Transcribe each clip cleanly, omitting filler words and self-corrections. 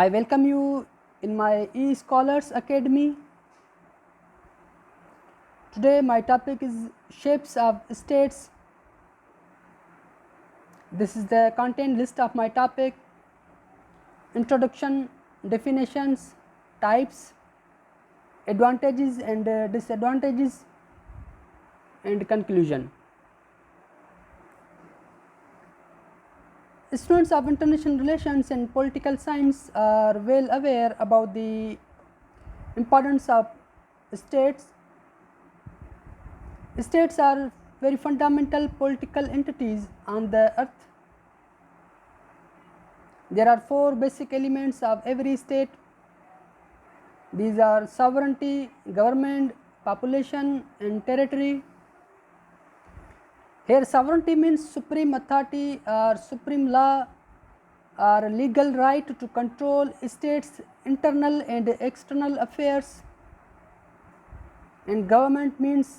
I welcome you in my eScholars Academy. Today my topic is shapes of states. This is the content list of my topic: introduction, definitions, types, advantages and disadvantages, and conclusion. Students of international relations and political science are well aware about the importance of states. States are very fundamental political entities on the earth. There are four basic elements of every state. These are sovereignty, government, population, and territory. Here sovereignty means supreme authority or supreme law or legal right to control states' internal and external affairs. And government means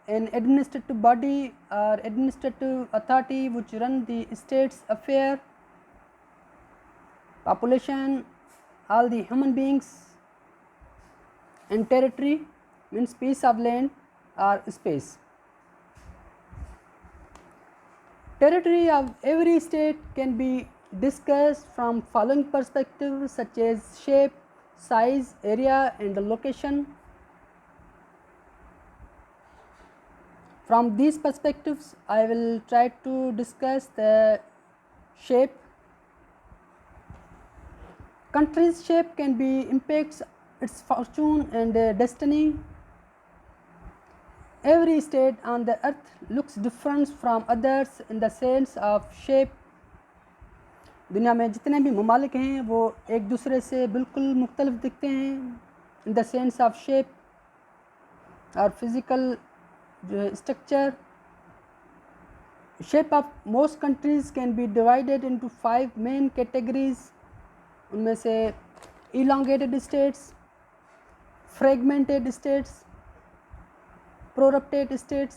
an administrative body or administrative authority which run the state's affair. Population, all the human beings. And territory means piece of land or space. Territory of every state can be discussed from following perspectives such as shape, size, area, and the location. From these perspectives, I will try to discuss the shape. Country's shape can be impacts its fortune and destiny. Every state on the earth looks different from others in the sense of shape. दुनिया में जितने भी ममालिक हैं वो एक दूसरे से बिल्कुल मुख्तलिफ दिखते हैं in the sense of shape और फिज़िकल जो है structure. Shape of most countries can be divided into 5 main categories. उनमें से elongated states, fragmented states, prorupted states,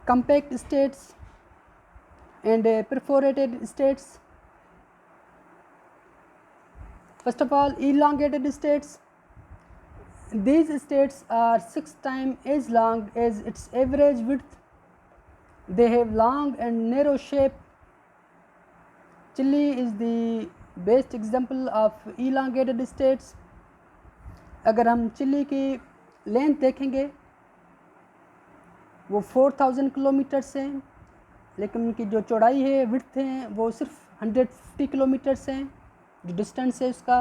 compact states, and perforated states. First of all, elongated states. These states are 6 times as long as its average width. They have long and narrow shape. Chile is the best example of elongated states. अगर हम chilli की length देखेंगे वो 4000 kilometres हैं, लेकिन उनकी जो चौड़ाई है, विड्थ है, वो सिर्फ 150 किलोमीटर्स हैं जो डिस्टेंस है उसका.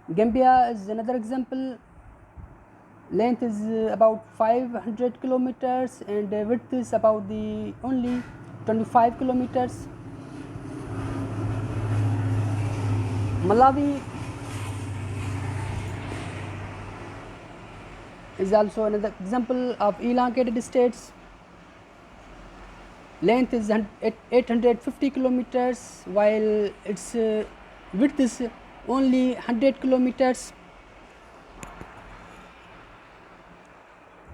Gambia is another example. Length is about 500 kilometres and width is about the only 25 kilometres. Malawi is also another example of elongated states. Length is 850 kilometers while its width is only 100 kilometers.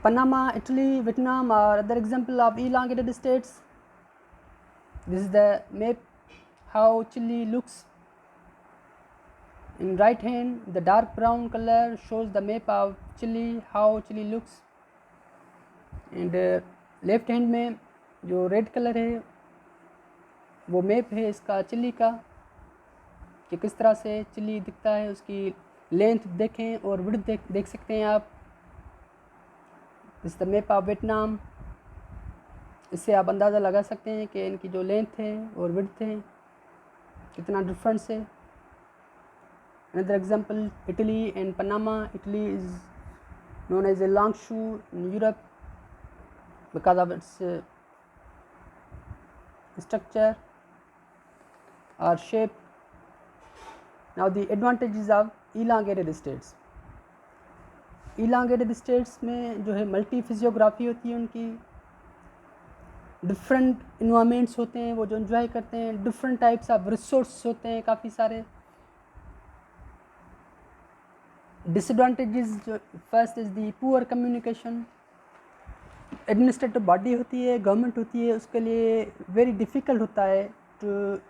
Panama, Italy, Vietnam are other example of elongated states. This is the map how Chile looks. In right hand, the dark brown color shows the map of Chile, how Chile looks, and left hand में जो red colour है वो map है इसका chilli का कि किस तरह से चिली दिखता है. उसकी लेंथ देखें और विड्थ देख सकते हैं आप. इस द मैप ऑफ वियतनाम. इससे आप अंदाज़ा लगा सकते हैं कि इनकी जो लेंथ है और विड्थ है कितना डिफरेंस है. Another example, Italy and Panama. Italy is known as a long shoe in Europe because of its structure or shape. Now the advantages of elongated states. Elongated states में जो है multi physiography होती है, उनकी different environments होते हैं वो जो एंजॉय करते हैं. डिफरेंट टाइप्स ऑफ रिसोर्स होते हैं काफ़ी सारे. Disadvantages, first is the poor communication. Administrative body होती है, गवर्नमेंट होती है, उसके लिए वेरी डिफ़िकल्ट होता है to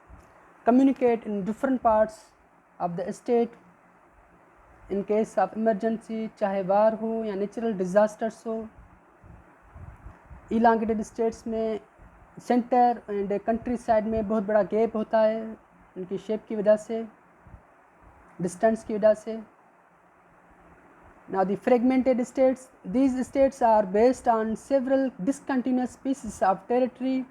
communicate in different parts of the state in case of emergency, चाहे वार हो या नेचुरल डिज़ास्टर्स हो। elongated states में सेंटर एंड कंट्री साइड में बहुत बड़ा गैप होता है उनकी शेप की वजह से, डिस्टेंस की वजह से। Now the fragmented states, these states are based on several discontinuous pieces of territory.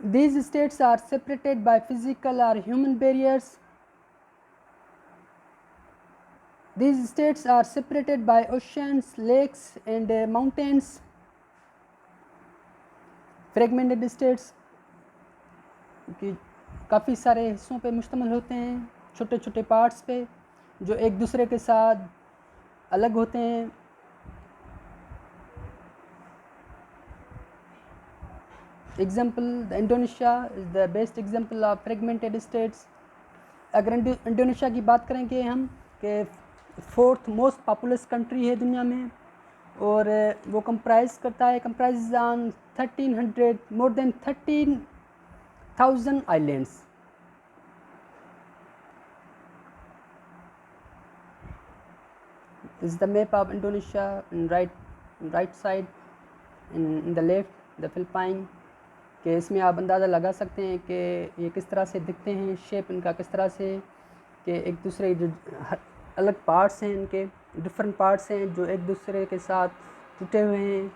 These states are separated by physical or human barriers. These states are separated by oceans, lakes and mountains. Fragmented states कि काफ़ी सारे हिस्सों पे मुश्तमिल होते हैं, छोटे छोटे पार्ट्स पे जो एक दूसरे के साथ अलग होते हैं। Example, the Indonesia is the best example of fragmented states. अगर इंडोनेशिया की बात करेंगे हम कि 4th मोस्ट पॉपुलस कंट्री है दुनिया में, और वो comprise on 1300 more than 13,000 islands. This is the map of Indonesia, in right side, in the left the Philippines। कि इसमें आप अंदाज़ा लगा सकते हैं कि ये किस तरह से दिखते हैं, शेप इनका किस तरह से, कि एक दूसरे जो अलग पार्ट्स हैं, इनके डिफरेंट पार्ट्स हैं जो एक दूसरे के साथ जुटे हुए हैं।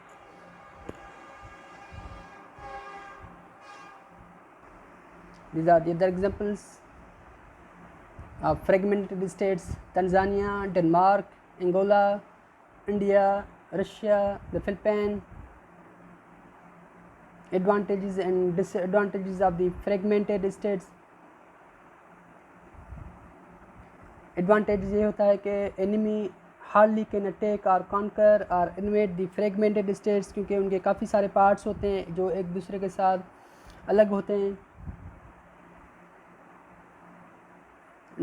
These are the other examples of fragmented states: Tanzania, Denmark, Angola, India, Russia, the Philippines। Advantages and disadvantages of the fragmented states। Advantages ये होता है कि enemy hardly can attack or conquer or invade the fragmented states, क्योंकि उनके काफ़ी सारे parts होते हैं जो एक दूसरे के साथ अलग होते हैं।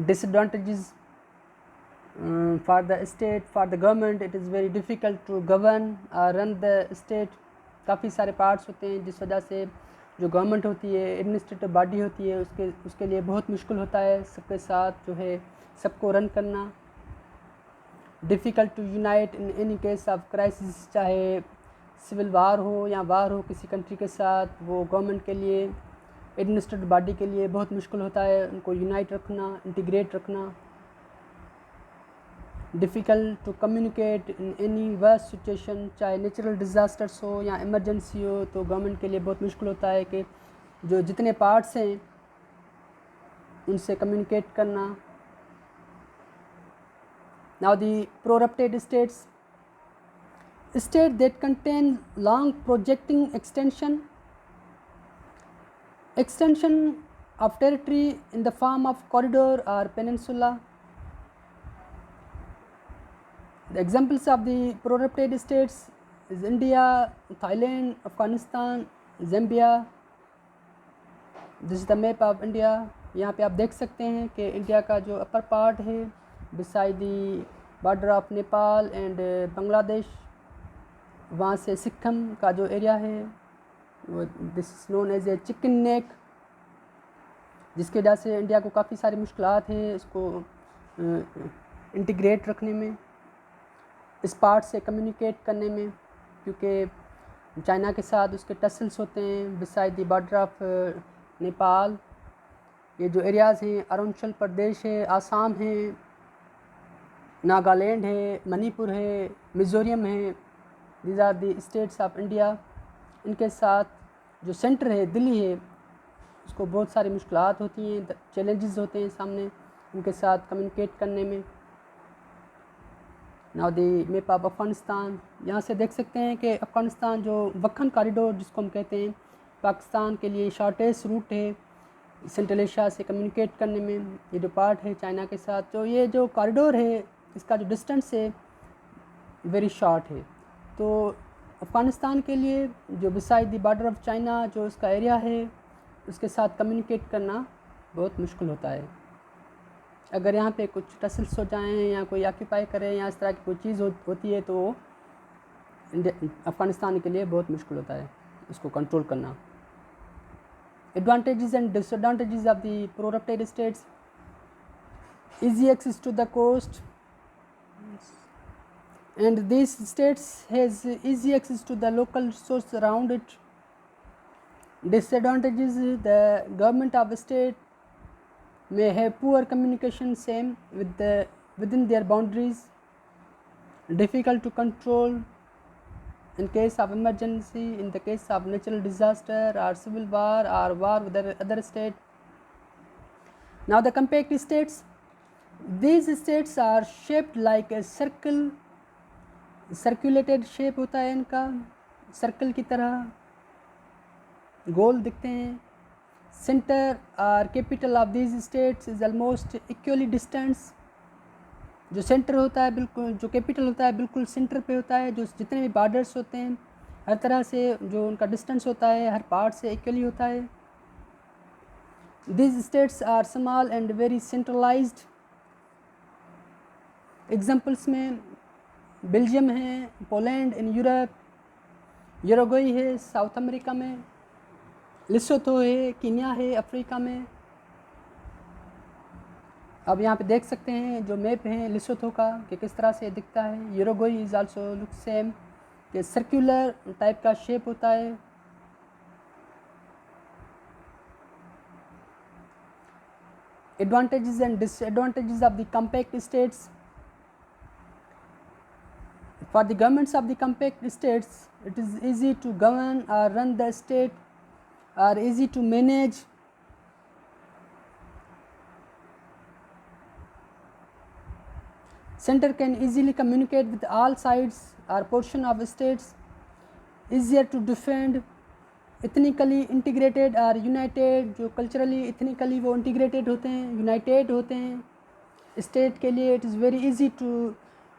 Disadvantages for the state, for the government, it is very difficult to govern or run the state। काफ़ी सारे पार्ट्स होते हैं जिस वजह से जो गवर्नमेंट होती है, एडमिनिस्ट्रेटिव बॉडी होती है, उसके लिए बहुत मुश्किल होता है सबके साथ जो है सबको रन करना। Difficult to unite in any case of crisis, चाहे सिविल वार हो या वार हो किसी कंट्री के साथ, वो गवर्नमेंट के लिए, एडमिनिस्ट्रेटिव बॉडी के लिए बहुत मुश्किल होता है उनको यूनाइट रखना, इंटीग्रेट रखना। Difficult to communicate in any worst situation, चाहे नेचुरल डिज़ास्टर्स हो या इमरजेंसी हो, तो गवर्नमेंट के लिए बहुत मुश्किल होता है कि जो जितने पार्ट्स हैं उनसे कम्युनिकेट करना। Now the prorupted states, state that contain long projecting extension of territory in the form of corridor or peninsula। The examples of the prorupted states is India, Thailand, Afghanistan, Zambia। This is the map of India। यहाँ पे आप देख सकते हैं कि India का जो upper part है beside the border of Nepal and Bangladesh, वहाँ से सिक्किम का जो एरिया है वो this is known as a chicken neck, जिसकी वजह से इंडिया को काफ़ी सारी मुश्किलात हैं इसको इंटीग्रेट रखने में, इस पार्ट से कम्युनिकेट करने में, क्योंकि चाइना के साथ उसके टसल्स होते हैं beside the border of Nepal. ये जो एरियाज़ हैं अरुणाचल प्रदेश है, आसाम है, नागालैंड है, मणिपुर है, मिज़ोरम है। These are the states of India. इनके साथ जो सेंटर है दिल्ली है, उसको बहुत सारी मुश्किलात होती हैं, चैलेंजेस होते हैं सामने उनके साथ कम्युनिकेट करने में। Now the map of Afghanistan, यहाँ से देख सकते हैं कि अफ़गानिस्तान जो वक्खन कॉरिडोर जिसको हम कहते हैं, पाकिस्तान के लिए शॉर्टेस्ट रूट है सेंट्रल एशिया से कम्युनिकेट करने में। ये जो पार्ट है चाइना के साथ, तो ये जो कॉरिडोर है इसका जो डिस्टेंस है वेरी शॉर्ट है। तो अफ़गानिस्तान के लिए जो beside the border of China जो उसका एरिया है उसके साथ कम्युनिकेट करना बहुत मुश्किल होता है। अगर यहाँ पे कुछ टसल्स हो जाएँ या कोई ऑक्यूपाई करे या इस तरह की कोई चीज़ होती है तो अफ़गानिस्तान के लिए बहुत मुश्किल होता है इसको कंट्रोल करना। Advantages and disadvantages of the protected states: easy access to the coast, and these states has easy access to the local resources around it. Disadvantages: the government of the state may have poor communication same within their boundaries, difficult to control in case of emergency, in the case of natural disaster or civil war or war with other state. Now the compact states, these states are shaped like a circle, circulated shape होता है इनका, circle की तरह गोल दिखते हैं. Centre और capital of these states is almost equally distance. जो centre होता है बिल्कुल, जो कैपिटल होता है बिल्कुल सेंटर पे होता है. जो जितने भी बॉर्डर्स होते हैं हर तरह से जो उनका डिस्टेंस होता है हर पार्ट से इक्वली होता है. These states are small and very centralised. Examples में बेल्जियम है, पोलैंड इन यूरोप, यूरुग्वे है साउथ अमेरिका में, लेसोथो है, कीनिया है अफ्रीका में. अब यहाँ पे देख सकते हैं जो मैप है लेसोथो का कि किस तरह से दिखता है. Uruguay is also look same, कि सर्कुलर टाइप का शेप होता है. Advantages and disadvantages of the compact states. For the governments of the compact states, it is easy to govern or run the state, or easy to manage. Center can easily communicate with all sides or portion of states, easier to defend, ethnically integrated or united. जो culturally ethnically वो integrated होते हैं, united होते हैं. State के लिए it is very easy to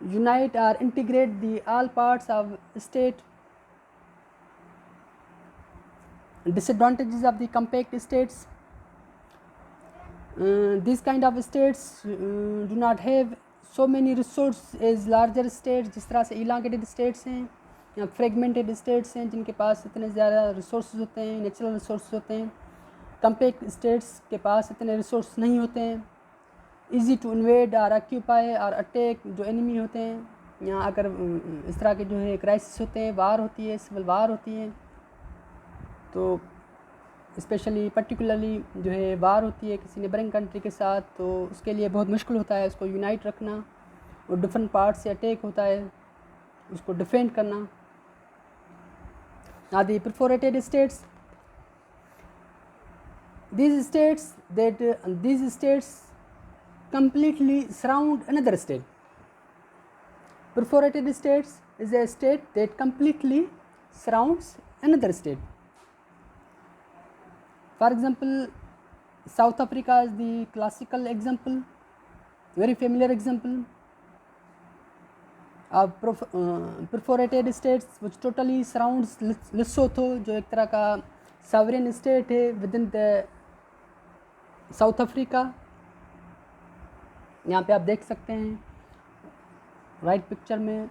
unite or integrate the all parts of state. Disadvantages of the compact states. These kind of states do not have so many resources as larger states. जिस तरह से elongated states हैं या fragmented states हैं जिनके पास इतने ज़्यादा resources होते हैं, natural resources होते हैं. compact states के पास इतने resources नहीं होते हैं. ईज़ी टू इन्वेड और ऑक्यूपाई और अटैक जो एनिमी होते हैं. यहाँ अगर इस तरह के जो है क्राइसिस होते हैं, वार होती है, सिविल वार होती है, तो स्पेशली पर्टिकुलरली जो है वार होती है किसी नेबरिंग कंट्री के साथ, तो उसके लिए बहुत मुश्किल होता है उसको यूनाइट रखना. और डिफरेंट पार्ट से अटैक होता है, उसको डिफेंड करना. Now the perforated states, these states completely surround another state. Perforated states is a state that completely surrounds another state. For example, South Africa is the classical example, very familiar example of perforated states which totally surrounds Lesotho, जो एक तरह का sovereign state है within the South Africa. यहाँ पे आप देख सकते हैं राइट पिक्चर में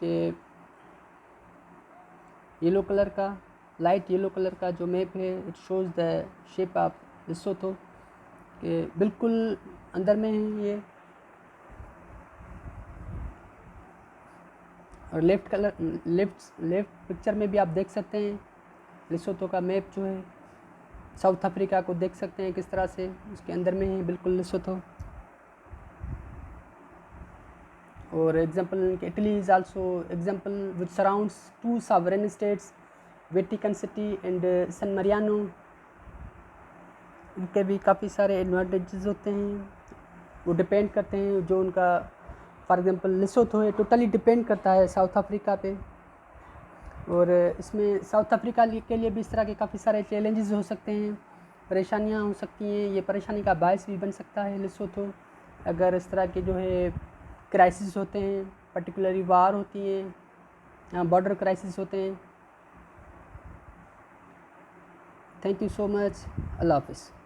कि येलो कलर का, लाइट येलो कलर का जो मैप है it shows the shape of Lesotho, कि बिल्कुल अंदर में है ये. और लेफ़्ट पिक्चर में भी आप देख सकते हैं लेसोथो का मैप जो है. साउथ अफ्रीका को देख सकते हैं किस तरह से उसके अंदर में है बिल्कुल लेसोथो. और example Italy is also example which surrounds two sovereign states, Vatican City and San Marino. उनके भी काफ़ी सारे एडवांटेजेस होते हैं, वो डिपेंड करते हैं जो उनका. फॉर एग्जांपल लेसोथो है टोटली डिपेंड करता है साउथ अफ्रीका पे. और इसमें साउथ अफ्रीका के लिए भी इस तरह के काफ़ी सारे चैलेंजेस हो सकते हैं, परेशानियां हो सकती हैं. ये परेशानी का बायस भी बन सकता है लेसोथो, अगर इस तरह के जो है क्राइसिस होते हैं, पर्टिकुलरली वार होती हैं, बॉर्डर क्राइसिस होते हैं. Thank you so much. अल्लाह हाफ़िज़.